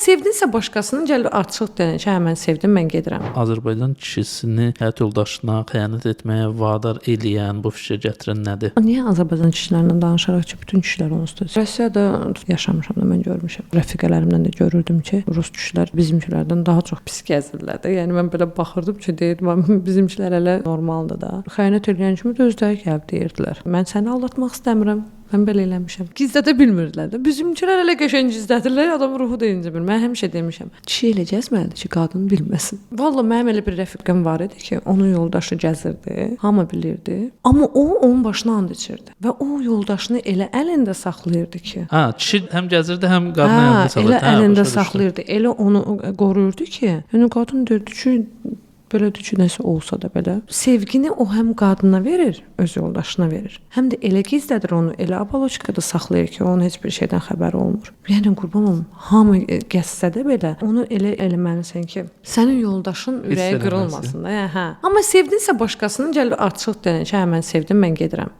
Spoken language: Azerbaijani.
Sevdinsə başqasının gəl açıq denə ki, hə mən sevdim, mən gedirəm. Azərbaycan kişisini həyat yoldaşına xəyanət etməyə vadar eləyən, bu fikrə gətirən nədir? Niyə Azərbaycan kişilərindən danışaraq ki, bütün kişilər onsuz da. Rusiyada yaşamışam da mən görmüşəm. Rəfiqələrimdən də görürdüm ki, rus kişilər bizimkilərdən daha çox pis gəzirlər də. Yəni mən belə baxırdım ki, deyirdim, bizimkilər elə normaldır da. Xəyanət edən kimi də özləri gəlib deyirdilər. Mən səni aldatmaq istəmirəm. Mən belə eləmişəm. Gizlədə bilmirdilər də. Bizimkilər elə qəşəng gizlədirlər, adam ruhu da incimir. Mən həmişə demişəm, kişi elə gəzməlidir ki, qadın bilməsin. Vallahi mənim elə bir rəfiqəm var idi ki, onun yoldaşı gəzirdi, hamı bilirdi. Amma o onun başına and içirdi və o yoldaşını elə əlində saxlayırdı ki, Kişi həm gəzirdi, həm qadını əlində saxlayırdı. Elə əlində saxlayırdı. Elə onu qoruyurdu ki, yəni qadın deyirdi ki, belədir ki, nəsə olsa da belə. Sevgini o həm qadına verir, öz yoldaşına verir. Həm də elə gizlədir onu, elə abaloçkada saxlayır ki, onun heç bir şeydən xəbəri olmur. Yəni qurban olum, hamı gəzsə də belə onu elə eləməlisən ki, sənin yoldaşın ürəyi qırılmasın da. Hə. Amma sevdinsə başqasının gəl açıq denə ki, hə mən sevdim, mən gedirəm.